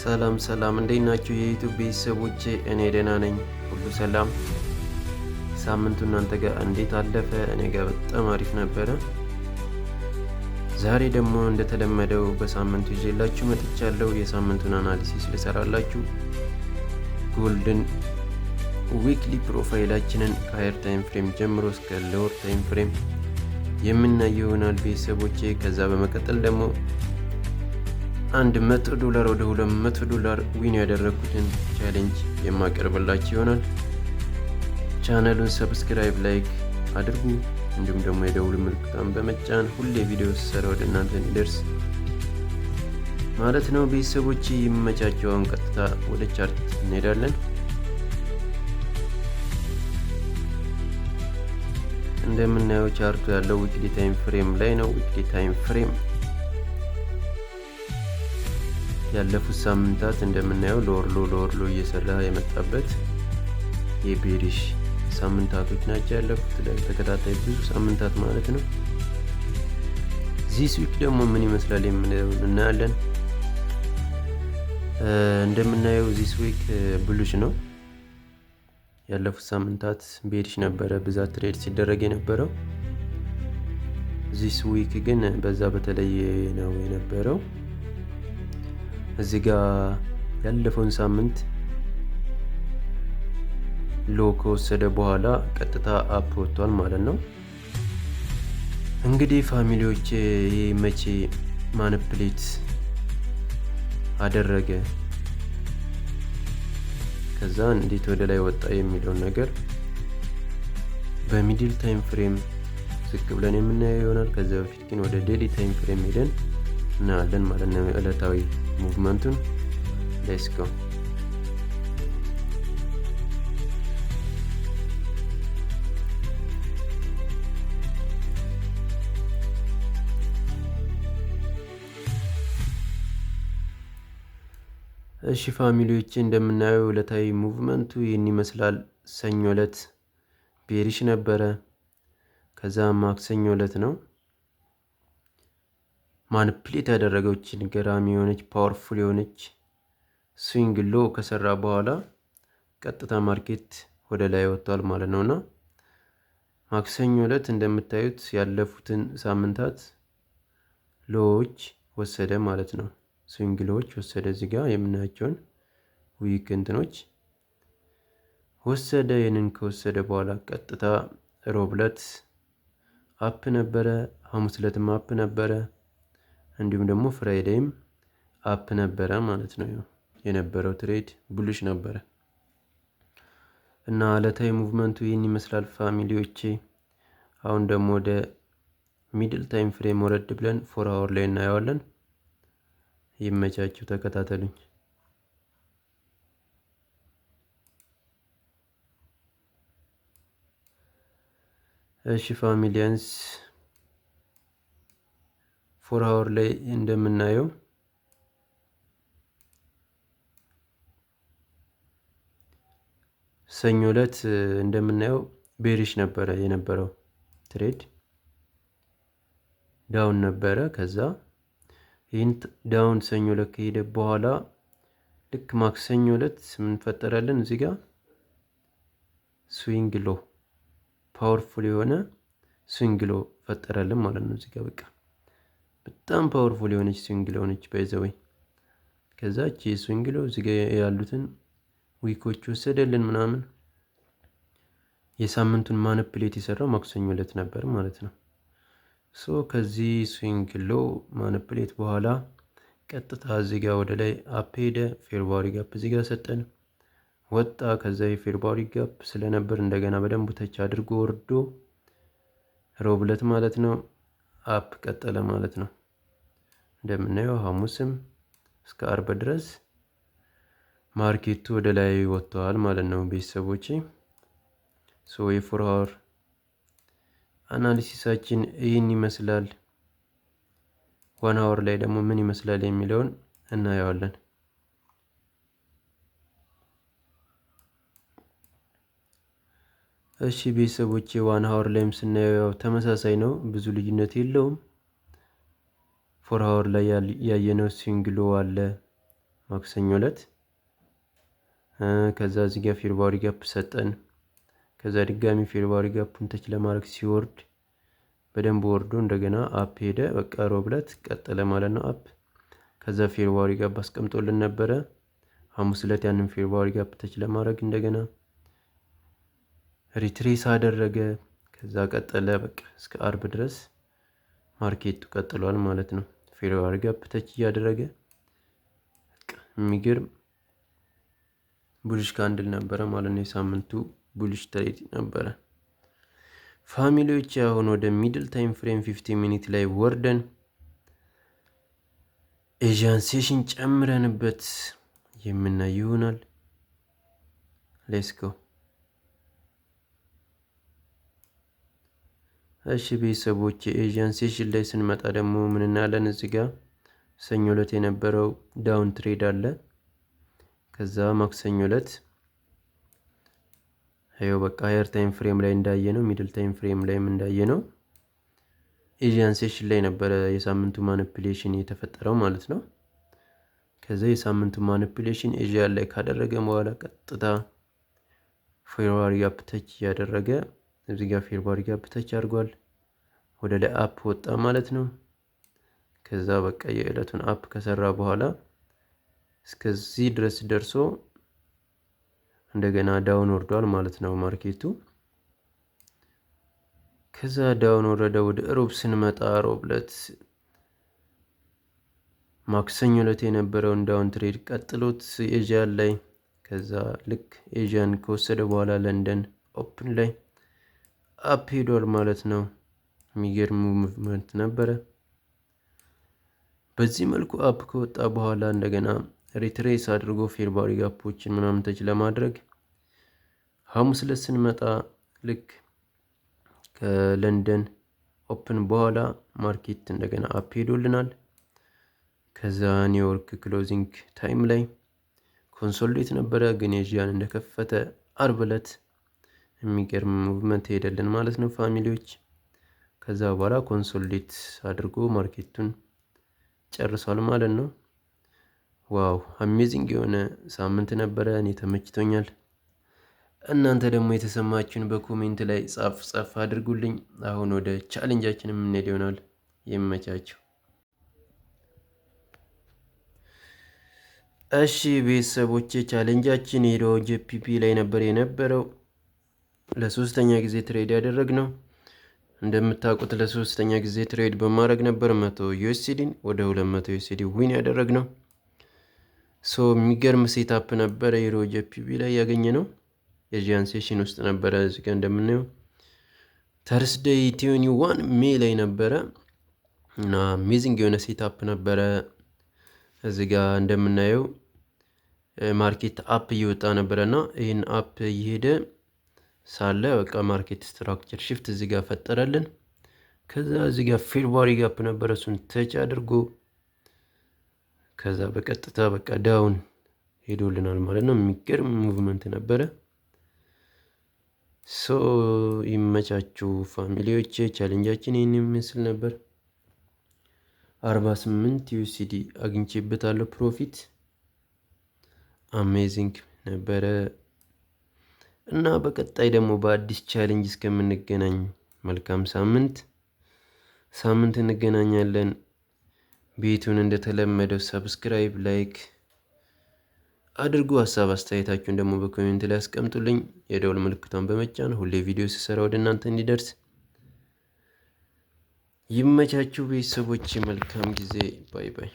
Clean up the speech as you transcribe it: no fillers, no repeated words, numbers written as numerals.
ሰላም ሰላም እንዴት ናችሁ የዩቲዩብ ቤተሰቦቼ? እኔ ደህና ነኝ፣ ሁሉ ሰላም። ሳምንቱ እናንተ ጋር እንዴት አለፈ? እኔ ጋር በጣም አሪፍ ነበረ። ዛሬ ደግሞ እንደተለመደው በሳምንቱ ይዤላችሁ መጥቻለሁ። የሳምንቱን አናሊሲስ ልሰራላችሁ። ጎልደን ዊክሊ ፕሮፋይላችንን ከሃየር ታይም ፍሬም ጀምሮ እስከ ሎወር ታይም ፍሬም የምናየው ይሆናል ቤተሰቦቼ። ከዛ በመቀጠል ደግሞ $100 ወደ $200 ዊን ያደረኩትን ቻሌንጅ የማቀርብላችሁ ይሆናል። ቻናሉን ሰብስክራይብ፣ ላይክ አድርጉ። እንዲሁም ደግሞ የደውል ምልክቱን በመጫን ሁሌ ቪዲዮ ስሰራ ወደ እናንተ እንዲደርስ ማለት ነው ቤተሰቦቼ። ይመቻችሁ። አሁን ቀጥታ ወደ ቻርት እንሄዳለን። እንደምናየው ቻርቱ ያለው ዊክሊ ታይም ፍሬም ላይ ነው። ዊክሊ ታይም ፍሬም ያለፉት ሳምንታት እንደምናየው ሎወር ሎ እየሰራ የመጣበት የቤሪሽ ሳምንታቶች ናቸው ያለፉት ተከታታይ ብዙ ሳምንታት ማለት ነው። ዚስ ዊክ ደግሞ ምን ይመስላል የምንለውን እናያለን። እንደምናየው ዚስ ዊክ ብሉሽ ነው። ያለፉት ሳምንታት ቤሪሽ ነበረ ብዛት ትሬድ ሲደረግ የነበረው። ዚስ ዊክ ግን በዛ በተለየ ነው የነበረው። እዚህ ጋር ያለፈውን ሳምንት ሎ ከወሰደ በኋላ ቀጥታ አፕ ወጥቷል ማለት ነው። እንግዲህ ፋሚሊዎች ይሄ መቼ ማኒፕሌት አደረገ ከዛ እንዴት ወደ ላይ ወጣ የሚለውን ነገር በሚድል ታይም ፍሬም ዝቅ ብለን የምናየው ይሆናል። ከዛ በፊት ግን ወደ ዴሊ ታይም ፍሬም ሄደን እናያለን ማለት ነው ዕለታዊ ሙቭመንቱን። ሌትስ ጎ። እሺ ፋሚሊዎች እንደምናየው ዕለታዊ ሙቭመንቱ ይህን ይመስላል። ሰኞ ዕለት ቤሪሽ ነበረ። ከዛ ማክሰኞ ዕለት ነው ማኒፕሌት ያደረገችን ገራሚ የሆነች ፓወርፉል የሆነች ስዊንግ ሎ ከሰራ በኋላ ቀጥታ ማርኬት ወደ ላይ ወጥቷል ማለት ነውና ማክሰኞ ዕለት እንደምታዩት ያለፉትን ሳምንታት ሎዎች ወሰደ ማለት ነው። ስዊንግ ሎዎች ወሰደ። እዚህ ጋር የምናያቸውን ዊክ እንትኖች ወሰደ። ይህንን ከወሰደ በኋላ ቀጥታ ሮብ ዕለት አፕ ነበረ፣ ሐሙስ ዕለትም አፕ ነበረ፣ እንዲሁም ደግሞ ፍራይዴይም አፕ ነበረ ማለት ነው። የነበረው ትሬድ ቡልሽ ነበረ እና ዕለታዊ ሙቭመንቱ ይህን ይመስላል ፋሚሊዎቼ። አሁን ደግሞ ወደ ሚድል ታይም ፍሬም ወረድ ብለን 4 አወር ላይ እናየዋለን። ይመቻችሁ፣ ተከታተሉኝ። እሺ ፋሚሊያንስ 4 አወር ላይ እንደምናየው ሰኞ ዕለት እንደምናየው ቤሪሽ ነበረ የነበረው ትሬድ ዳውን ነበረ። ከዛ ይህን ዳውን ሰኞ ዕለት ከሄደ በኋላ ልክ ማክሰኞ ዕለት ምን ፈጠረልን? እዚህ ጋር ስዊንግ ሎ ፓወርፉል የሆነ ስዊንግ ሎ ፈጠረልን ማለት ነው። እዚህ ጋር በቃ በጣም ፓወርፉል የሆነች ስዊንግ ሎ ነች ባይዘወይ። ከዛ እቺ ስዊንግ ሎ እዚህ ጋር ያሉትን ዊኮች ወሰደልን ምናምን። የሳምንቱን ማኒፕሌት የሰራው ማክሰኞ ዕለት ነበር ማለት ነው። ሶ ከዚህ ስዊንግ ሎ ማኒፕሌት በኋላ ቀጥታ እዚህ ጋር ወደ ላይ አፕ ሄደ። ፌብሩዋሪ ጋፕ እዚህ ጋር ሰጠን ወጣ። ከዛ የፌብሩዋሪ ጋፕ ስለነበር እንደገና በደንብ ተች አድርጎ ወርዶ ሮብ ዕለት ማለት ነው አፕ ቀጠለ ማለት ነው። እንደምናየው ሐሙስም እስከ አርብ ድረስ ማርኬቱ ወደ ላይ ወጥቷል ማለት ነው ቤተሰቦቼ። ሶ የ4 አወር አናሊሲሳችን ይህን ይመስላል። 1 አወር ላይ ደግሞ ምን ይመስላል የሚለውን እናየዋለን። እሺ ቤተሰቦቼ 1 አወር ላይም ስናየው ተመሳሳይ ነው፣ ብዙ ልዩነት የለውም። 4 አወር ላይ ያየነው ስዊንግ ሎ አለ፣ ማክሰኞ ዕለት። ከዛ እዚህ ጋር ፌርባሪ ጋፕ ሰጠን። ከዛ ድጋሚ ፌርባሪ ጋፑን ተች ለማድረግ ሲወርድ በደንብ ወርዶ እንደገና አፕ ሄደ። በቃ ሮብ ዕለት ቀጠለ ማለት ነው አፕ። ከዛ ፌርባሪ ጋፕ አስቀምጦልን ነበረ። ሐሙስ ዕለት ያንን ፌርባሪ ጋፕ ተች ለማድረግ እንደገና ሪትሬስ አደረገ። ከዛ ቀጠለ በቃ እስከ አርብ ድረስ ማርኬቱ ቀጥሏል ማለት ነው። ፌርባሪ ጋፕ ተች እያደረገ የሚገርም ቡሊሽ ካንድል ነበረ ማለት ነው። የሳምንቱ ቡሊሽ ትሬድ ነበረ። ፋሚሊዎች አሁን ወደ ሚድል ታይም ፍሬም 50 ሚኒት ላይ ወርደን ኤዥያን ሴሽን ጨምረንበት የምናይ ይሆናል። ሌትስ ጎ። እሺ ቤተሰቦች የኤዥያን ሴሽን ላይ ስንመጣ ደግሞ ምን እናያለን? እዚህ ጋር ሰኞ ዕለት የነበረው ዳውን ትሬድ አለ። ከዛ ማክሰኞ ዕለት ይኸው በቃ ሃየር ታይም ፍሬም ላይ እንዳየ ነው፣ ሚድል ታይም ፍሬም ላይም እንዳየ ነው ኤዥያን ሴሽን ላይ ነበረ የሳምንቱ ማኒፑሌሽን የተፈጠረው ማለት ነው። ከዛ የሳምንቱ ማኒፑሌሽን ኤዥያን ላይ ካደረገ በኋላ ቀጥታ ፌርባሪ ጋፕ ተች እያደረገ እዚህ ጋር ፌርባሪ ጋፕ ተች አድርጓል። ወደ ላይ አፕ ወጣ ማለት ነው። ከዛ በቃ የዕለቱን አፕ ከሰራ በኋላ እስከዚህ ድረስ ደርሶ እንደገና ዳውን ወርዷል ማለት ነው ማርኬቱ። ከዛ ዳውን ወረደ። ወደ ሮብ ስንመጣ ሮብ ዕለት ማክሰኞ ዕለት የነበረውን ዳውን ትሬድ ቀጥሎት ኤዥያን ላይ ከዛ ልክ ኤዥያን ከወሰደ በኋላ ለንደን ኦፕን ላይ አፕ ሄዷል ማለት ነው። የሚገርም ሙቭመንት ነበረ። በዚህ መልኩ አፕ ከወጣ በኋላ እንደገና ሪትሬስ አድርጎ ፌርባሪ ጋፖችን ምናምን ተች ለማድረግ ሐሙስ ዕለት ስንመጣ ልክ ከለንደን ኦፕን በኋላ ማርኬት እንደገና አፕ ሄዶልናል። ከዛ ኒውዮርክ ክሎዚንግ ታይም ላይ ኮንሶሊዴት ነበረ፣ ግን ኤዥያን እንደከፈተ አርብ ዕለት የሚገርም ሙቭመንት ሄደልን ማለት ነው ፋሚሊዎች። ከዛ በኋላ ኮንሶሊዴት አድርጎ ማርኬቱን ጨርሷል ማለት ነው። ዋው አሜዚንግ የሆነ ሳምንት ነበረ። እኔ ተመችቶኛል። እናንተ ደግሞ የተሰማችሁን በኮሜንት ላይ ጻፍ አድርጉልኝ። አሁን ወደ ቻሌንጃችን የምንሄድ ይሆናል። ይመቻችሁ። እሺ ቤተሰቦቼ ቻሌንጃችን ሄዶ ጄፒፒ ላይ ነበር የነበረው። ለሶስተኛ ጊዜ ትሬድ ያደረግነው እንደምታውቁት ለሶስተኛ ጊዜ ትሬድ በማድረግ ነበር 100 ዩኤስዲን ወደ 200 ዩኤስዲ ዊን ያደረግነው። የሚገርም ሴታፕ ነበረ። ሄዶ ጄፒፒ ላይ ያገኘ ነው ኤዥያን ሴሽን ውስጥ ነበረ። እዚህ ጋር እንደምናየው ተርስዴይ 21 ሜይ ላይ ነበረ እና አሜዚንግ የሆነ ሴታፕ ነበረ። እዚህ ጋር እንደምናየው ማርኬት አፕ እየወጣ ነበረ እና ይህን አፕ እየሄደ ሳለ በቃ ማርኬት ስትራክቸር ሽፍት እዚህ ጋር ፈጠረልን። ከዛ እዚህ ጋር ፌርባሪ ጋፕ ነበረ፣ እሱን ተች አድርጎ ከዛ በቀጥታ በቃ ዳውን ሄዶልናል ማለት ነው። የሚገርም ሙቭመንት ነበረ። ይመቻችሁ ፋሚሊዎች። ቻሌንጃችን ይህን የሚመስል ነበር። 48 ዩኤስዲ አግኝቼበታለሁ ፕሮፊት። አሜዚንግ ነበረ እና በቀጣይ ደግሞ በአዲስ ቻሌንጅ እስከምንገናኝ መልካም ሳምንት እንገናኛለን። ቤቱን እንደተለመደው ሰብስክራይብ፣ ላይክ አድርጉ። ሀሳብ አስተያየታችሁን ደግሞ በኮሜንት ላይ አስቀምጡልኝ። የደውል ምልክቷን በመጫን ሁሌ ቪዲዮ ሲሰራ ወደ እናንተ እንዲደርስ። ይመቻችሁ ቤተሰቦች። መልካም ጊዜ። ባይ ባይ።